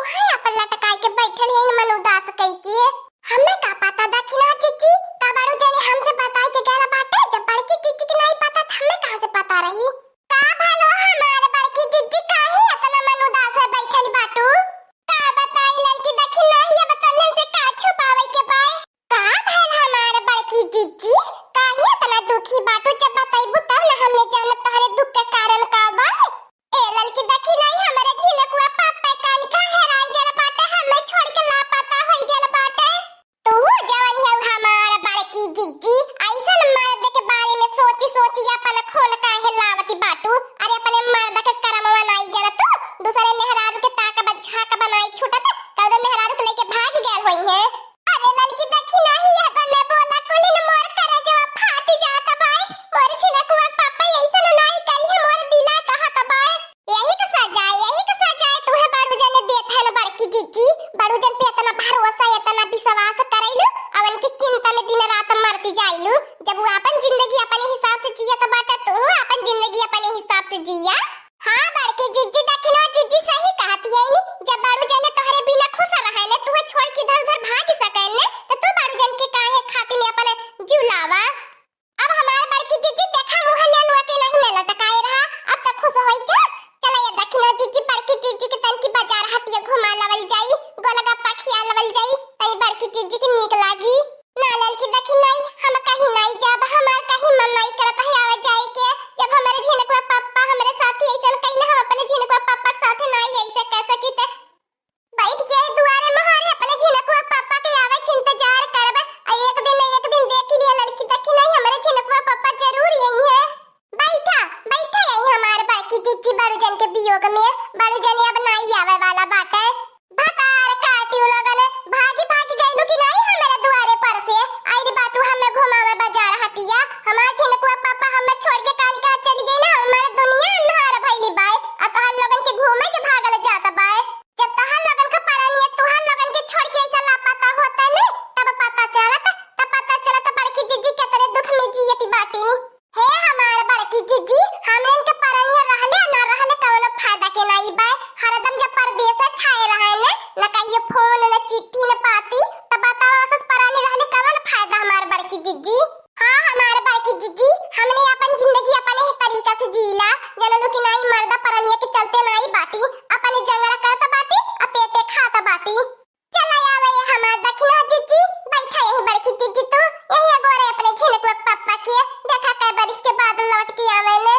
कहाँ अपन लटकाई के बैठल है मन उदास कई के हमें का पता दखिना चिच्ची का बारू जाने हमसे बताई के गेला बाटे जब बड़की चिच्ची के नहीं पता था हमें कहां से पता रही का भालो हमारे बड़की चिच्ची काहे इतना मन उदास है बैठल बाटू का बताई लड़की दखिना ये बताने से का छुपावे के बाय का भैल हमारे बड़की चिच्ची काहे इतना दुखी बाटू जब बताई तब ना हमने जानत तोहरे दुख के कारण का बा ए लड़की दखिना हमारे झिनकुआ पापा कान का हेराई गेल बाटे हमें छोड़ के लापता हो गेल बाटे तू जवान है हमारा बड़की जिज्जी ऐसन मर्द के बारे में सोची सोची अपन खोल काहे लावती बाटू अरे अपने मर्द के करमवा नहीं जाना तू दूसरे मेहरारू के ताक बझाक बनाई छूटत कौन मेहरारू के लेके भाग गेल होई है अरे लड़की देखी नहीं है गने बोला कोली ने मोर करे जवाब फाटी जाता बाई मोर छिनकुआ पापा ऐसन नहीं करी है मोर दिला कहत बाई यही का सजाए तू है बारूजन ने देख है ना बड़की जिज्जी बारूजन पे इतना भरोसा इतना विश्वास करैलु अवन की चिंता में दिन रात मरती जाइलु जब वो अपन जिंदगी अपने हिसाब से जिया तो बाटा तू अपन जिंदगी अपने हिसाब से जिया हां बड़की जिज्जी दखिना जिज्जी सही कहती है नी जब बारूजन ने तोहरे बिना खुश रहे ने तू छोड़ के इधर उधर भाग सके ने तो तू बारूजन के काहे खातिर अपने जुलावा अब हमारे बड़की जिज्जी देखा मुंह ने नुआ के नहीं ने लटकाए रहा अब तक खुश होई जा चला ये दखिना जिज्जी बड़की जिज्जी के तन की बाजार हटिया घुमा लवल जाई गोलगप्पा खिया लवल जाई तई बड़की जिज्जी की नीक लागी ना लड़की दखिना हम कहीं नहीं जाब हमार कहीं मन नहीं करत है आवे जाए के जब हमारे झिनकुआ पापा हमारे साथी ऐसन कहीं ना हम अपने झिनकुआ पापा के साथ नहीं ऐसे कह सकी ते बैठ के दुआरे महारे अपने झिनकुआ पापा के आवे के इंतजार करब एक दिन देख लिया लड़की दखिना हमारे झिनकुआ पापा जरूर यही है बैठा यही हमारे बाकी जिज्जी बारूजन के वियोग में बारूजन अब नहीं आवे वाला बाटे भतार काटी लोगन भागी गइलु कि नहीं हमारे दुआरे पर से आई बातू हमें घुमावे बाजार हटिया हमार झिनकुआ पापा हमें छोड़ के काली का चली गई ना हमारे दुनिया अन्हार भइली बाय अब तोहर लोगन के घूमे के भागल जाता बाय जब तोहर लोगन का परानी है तोहर लोगन के छोड़ के ऐसा लापता होता ने तब पता चलत बड़की जिज्जी के तरह दुख में जियती बाटी नी हे हमारे बड़की जिज्जी हमरे के परानी रहले ना रहले कौनो फायदा के नहीं बाय हरदम जब परदेस छाए रहे ने न कहिए फोन न चिट्ठी न पाती तब बताओ असस परानी रहले कौन फायदा हमारे बड़की जिज्जी हां हमारे बड़की जिज्जी हमने अपन जिंदगी अपने ही तरीका से जीला जनलु कि नहीं मर्दा परानी के चलते नहीं बाटी अपने जंगरा करता बाटी अपेटे खाता बाटी चला आवे हमार दखिना जिज्जी बैठा यही बड़की जिज्जी तो यही गोरे अपने झिनकुआ पापा के देखा कई बार इसके बाद लौट के आवे ने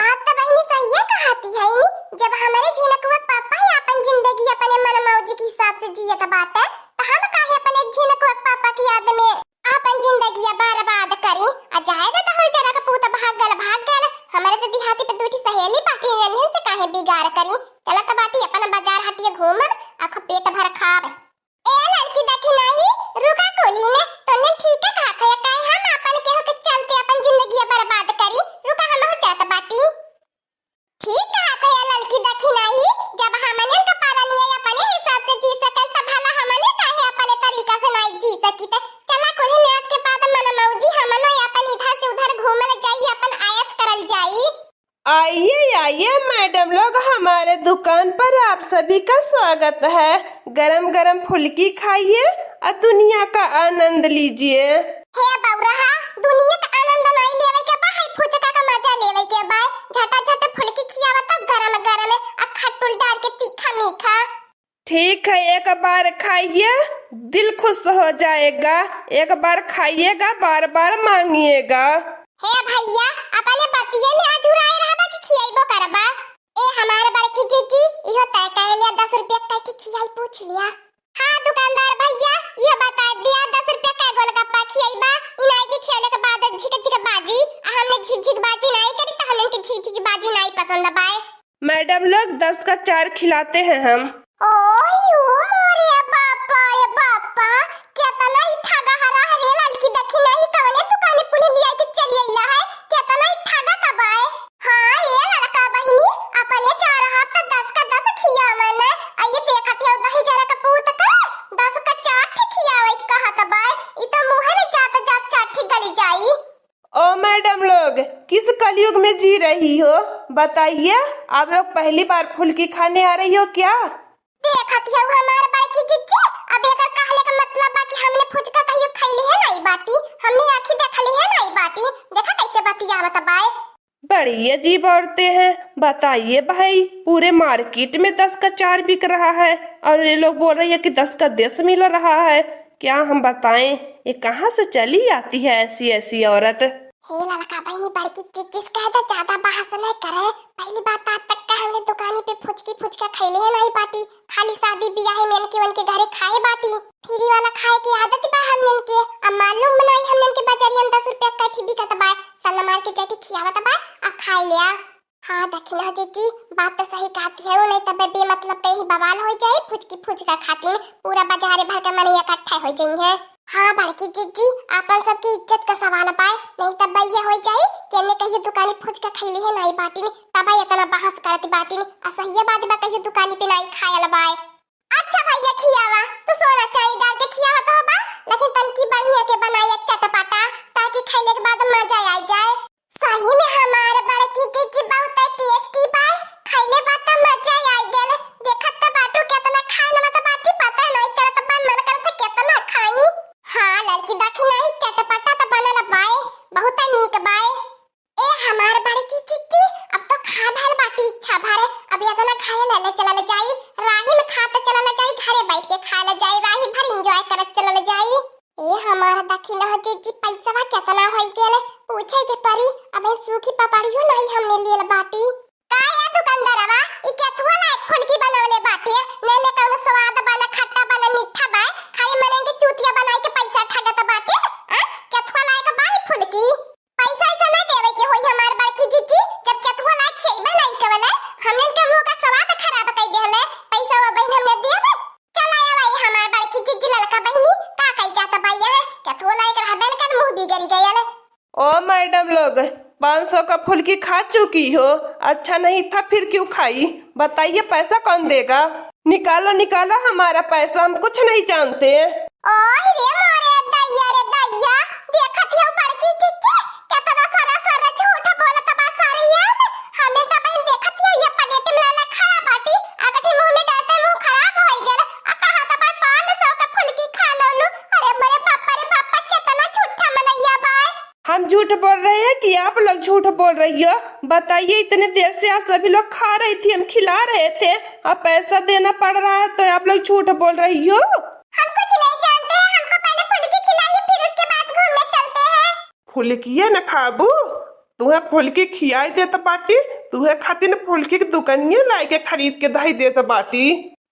बात तो बहनी सही है कहती है नी जब हमारे झिनकुआ पापा ही अपन जिंदगी अपने मन मौजी के हिसाब से जियत बाटे तो हम काहे अपने झिनकुआ पापा की याद में अपन जिंदगी बर्बाद करी आ जाएगा तो हर जरा का पूत भाग गल हमारे तो दिहाती पे दूठी सहेली बाटी इन्हें से काहे बिगाड़ करी चला तो बाटी अपन बाजार हटिए घूमब आखो पेट भर खाब ए लड़की देखी नहीं रुका कोली ने तूने ठीक है कहा था काहे हम अपन के होके चलते अपन जिंदगी बर्बाद करी रुका हम हो जाता बाटी ठीक कहा था लड़की देखी नहीं जब हमने का पारा नहीं अपने हिसाब से जी सकन तब भला हमने काहे अपने तरीका से नहीं जी सकी थे चला कोली ने आज के बाद मन मौजी हमनो अपन इधर से उधर घूमने जाई अपन आयस करल जाई आइए मैडम लोग हमारे दुकान पर आप सभी का स्वागत है गरम गरम फुल्की खाइए और दुनिया का आनंद लीजिए हे बौरहा दुनिया का आनंद नहीं लेवे के बा हाय फुचका का मजा लेवे के बा झटा फुल्की खियावत गरम गरम आ खट्टुल डाल के तीखा मीठा ठीक है एक बार खाइए दिल खुश हो जाएगा एक बार खाइएगा बार बार मांगिएगा हे भैया अपने बतिये में अजुराए रहबा कि खियाइबो करबा ए हमारे बड़की जिज्जी इहो तय कर लिया 10 रुपया का की खियाई पूछ लिया हां दुकानदार भैया ये बता दिया 10 रुपया का गोलगप्पा खियाइबा इनाई के खेले के बाद झिक बाजी हमने झिक बाजी नहीं करी तो हमने की झिक बाजी नहीं पसंद बाय मैडम लोग 10 का 4 खिलाते हैं हम ओय ओ मोरे बापा कितना ही ठगा हरा रे लड़की देखी नहीं कवने दुकाने पुली लिया के चली आइला है कितना ही ठगा तबाए हां ये लड़का बहिनी अपने 4 हाथ 10 का 10 खिया मैंने आइए देखत हो दही जरा का पूत का 10 का 4 खियावे कहा तबाए ई तो मुंह में जाता चाठी गली जाई ओ मैडम लोग किस कलयुग में जी रही हो बताइए आप लोग पहली बार फुल्की खाने आ रही हो क्या देखत हो बड़ी अजीब औरतें हैं। बताइए भाई, पूरे मार्केट में 10 का 4 बिक रहा है और ये लोग बोल रही है कि 10 का 10 मिल रहा है। क्या हम बताएं, ये कहाँ से चली आती है ऐसी ऐसी औरत। हे लड़का बहनी बड़की चीज कह दे, ज्यादा बहस नहीं करे। पहली बात आज तक का हमने दुकानी पे फुचका खैले है नहीं बाटी, खाली शादी ब्याह में इनके उनके घरे खाए बाटी। फ्री वाला खाए की आदत बा हमने के। अब मालूम बनाई हमने के बाजारी हम 10 रुपया का ठीबी का तबाय सन्ना मार के जैठी खियावा तबाय आ खा लिया। हाँ दक्षिणा जीजी बात तो सही कहती है, नहीं तब बेमतलब पे ही बवाल हो जाए। फुचका खातिर पूरा बाजार भर का मन इकट्ठा हो जाएंगे। हाँ बड़की जीजी आपन सबकी इज्जत का सवाल पाए, नहीं तब ये हो जाए कि हमने कहीं दुकानी फुचका खैली है नहीं बाटी ने तब इतना बहस करती बाटी ने असह्य बात बा कहीं दुकानी पे नहीं खाया बाय। अच्छा भैया खियावा तो सोना चांदी डाल के खियावा तो बा, लेकिन तनकी बढ़िया के बनाई चटपटा ताकि खाने के बाद मजा आ जाए। सही में हमारे बड़की जीजी बहुत टेस्टी बा, खाइले बात मजा आ गेल। देखत त बाटू कितना खाने में तो बाटी पता नहीं चलत बा, मन करत कितना खाई। हाँ लड़की देखी नहीं चटपटा तो बनल बाय, बहुत नीक बाय। ए हमार बड़की जीजी अब तो खा भर बाटी इच्छा भरे, अब इतना खाए ले चला ले जाई, राही में खाते चला ले जाई, घरे बैठ के खा ले जाई, राही भर एंजॉय करत चला ले जाई। ए हमारा देखी ना जीजी पैसा बा कितना होई गेले पूछे के परी। अबे सूखी पपड़ियो नहीं हमने लेल बाटी। का या दुकानदारवा ई केथुआ लायक फुलकी बनवले बाटी, ने कौन स्वाद बना खट्टा बना मीठा बा, खाली मने के चूतिया बनाई के पैसा ठगत बाटी। आ केथुआ लायक बा ई फुलकी, पैसा ऐसा ना देवे के होई हमार बड़की जीजी। जब केथुआ लायक खेइबा नहीं कवले हमने के मुंह का स्वाद खराब कई देले, पैसा वा बहन हमने देबे। चल आया भाई हमार बड़की जीजी लड़का बहनी का कई जाता भैया केथुआ लायक रहबे न कर मुंह बिगड़ी गयल। ओ मैडम लोग 500 का फुल्की खा चुकी हो, अच्छा नहीं था फिर क्यों खाई? बताइए पैसा कौन देगा? निकालो निकालो हमारा पैसा, हम कुछ नहीं जानते। ओए रे मोरे दैया देखत हो बड़की चिच्ची कितना सारा झूठ बोलत बा सारी यार। हमें त बहन देखत हो ये प्लेट में लाला खड़ा बाटी, अगठी मुंह में डालते मुंह खराब हो गेल। आ कहा त बा 500 का फुल्की खा लनु। अरे मेरे पापा रे पापा कितना झूठा मनैया बा। हम झूठ बोल रहे हैं कि आप लोग झूठ बोल रही हो? बताइए, इतने देर से आप सभी लोग खा रही थी, हम खिला रहे थे, अब पैसा देना पड़ रहा है तो आप लोग झूठ बोल रही हो। हम कुछ नहीं जानते हैं, हमको पहले फुल्की खिलाइए फिर उसके बाद घूमने चलते हैं। फुल्की न खाबू, तुम्हें फुल्की खियाई देता बाटी, तुम्हें खातिर फुल्की की दुकानिया ला के खरीद के दही देता बाटी।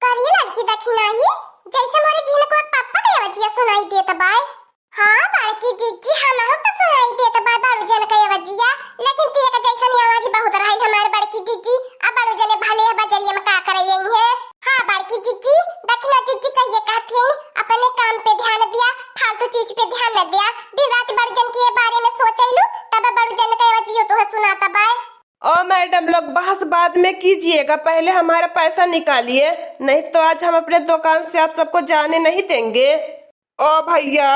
करिए लड़की देखी नहीं जैसे मोरे जीन को पापा के आवाज सुनाई देता बाय। हाँ बड़की जीजी हमारो तो सुनाई देता बाय बारू जन का आवाजिया, लेकिन ते का जैसा आवाज बहुत रही हमारे बड़की जीजी। अब बारू जने भले बजरिया में का कर रही है। हाँ बड़की जीजी दक्षिणा जीजी सही कहती है, अपने काम पे ध्यान दिया, फालतू चीज पे ध्यान न दिया। दिन रात बारू जन के बारे में सोचैलू तब बारू जन का आवाजियो तो सुनाता बाय। ओ मैडम लोग बहस बाद में कीजिएगा, पहले हमारा पैसा निकालिए, नहीं तो आज हम अपने दुकान से आप सबको जाने नहीं देंगे। ओ भैया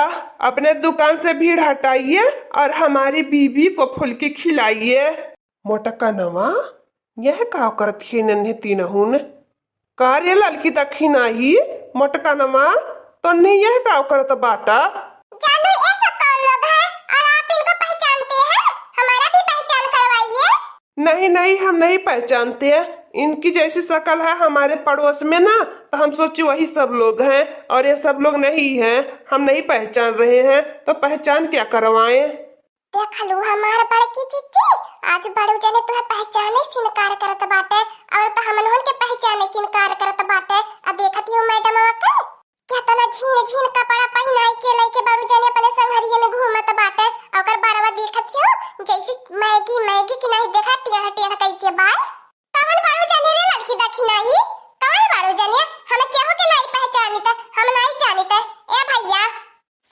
अपने दुकान से भीड़ हटाइए और हमारी बीबी को फुल्की खिलाइए। मोटका नवा यह का करती नन्हे तीनहुन कार्य लड़की दखिना ही मोटका नवा तो नहीं यह का करत बाटा। जानू ये सब कौन लोग हैं और आप इनको पहचानते हैं? हमारा भी पहचान करवाइए। नहीं हम नहीं पहचानते हैं, इनकी जैसी शक्ल है हमारे पड़ोस में ना, तो हम सोचे वही सब लोग हैं और ये सब लोग नहीं हैं, हम नहीं पहचान रहे हैं, तो पहचान क्या करवाएं? देख लो हमारे बड़की चिच्ची आज बड़ू जने तुम्हें पहचाने से इनकार करत बाटे और तो हमन के पहचाने के इनकार करत बाटे। अब देखती हो मैडम आके कितना झीन कपड़ा पहनाई के लइके बड़ू जने अपने संघरिये में घूमत बाटे और ओकर बारवा देखती हो जैसे मैगी की नहीं देखा टेढ़ कैसे बाल। कौन बड़ू जने रे लड़की देखी नहीं? कौन बड़ू जने? हम केहू के नहीं पहचानी त हम नहीं जानी त। ए भैया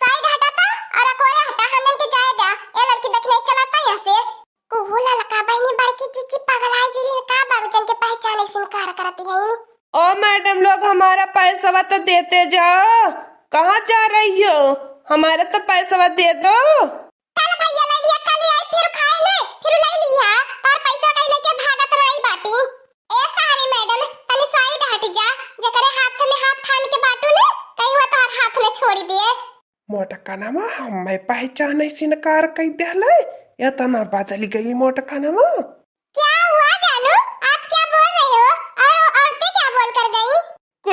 साइड हटाता और कोरे हटा, हमन के जाए दा। ए लड़की देखने चलाता यहां से कोहुला लका बहनी बड़की चिच्ची पगलाई गेली का बड़ू जन के पहचाने से इनकार करती है इनी। ओ मैडम लोग हमारा पैसा तो देते जाओ, कहाँ जा रही हो? हमारा तो पैसा दे दो। कल भैया ले लिया, कल आई फिर खाए ने फिर ले लिया तार पैसा कहीं लेके भागत रही बाटी। ए सारी मैडम तनी साइड हट जा, जकरे हाथ में हाथ थान के बाटू ने कहीं वो तार हाथ में छोड़ दिए। मोटका नमा हमें पहचाने से इनकार कई देले, इतना बदल गई मोटका नमा।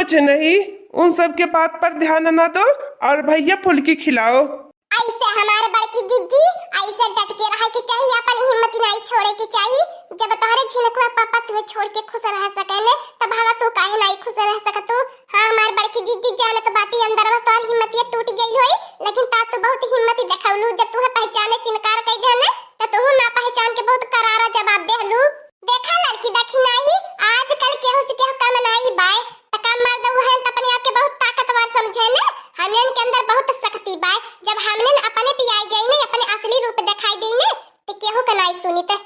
कुछ नहीं, उन सब के बात पर ध्यान न दो और भैया फुल्की खिलाओ। ऐसे हमारे बड़की जीजी ऐसे डट के रहे के चाहिए, अपन हिम्मत नहीं छोड़े की चाहिए। जब तोहरे झिनकुआ पापा तुम्हें छोड़ के खुश रह सके ने, तब हवा तू काहे नहीं खुश रह सकत तू? हां हमारे बड़की जीजी जाने तो बाटी अंदर में तोहर हिम्मत ये टूट गई होई, लेकिन ता तू बहुत हिम्मत दिखावलू। जब तू पहचाने से इनकार कर दे ने, त तू ना पहचान के बहुत करारा जवाब देहलू। देखा लड़की देखी नहीं, आजकल केहू से केहू काम नहीं बाय, तका मार दऊ है त अपने आप के बहुत ताकतवर समझे ने। हमने के अंदर बहुत शक्ति बाय, जब हमने अपने पियाई जाई ने, अपने असली रूप दिखाई दी ने, तो केहू के नहीं सुनी ते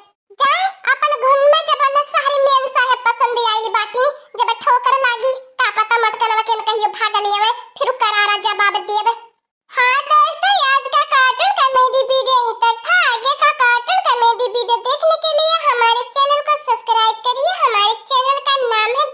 जाए अपन घुन में। जब न सारी मेन साहेब पसंद आई बाटी, जब ठोकर लागी का पता मटकनवा के कहियो भाग लेवे, फिर करारा जवाब देवे। हां दोस्तों, आज का कार्टून कॉमेडी वीडियो यहीं तक था। आगे का कार्टून कॉमेडी वीडियो देखने के लिए हमारे चैनल को सब्सक्राइब करिए। हमारे चैनल का नाम है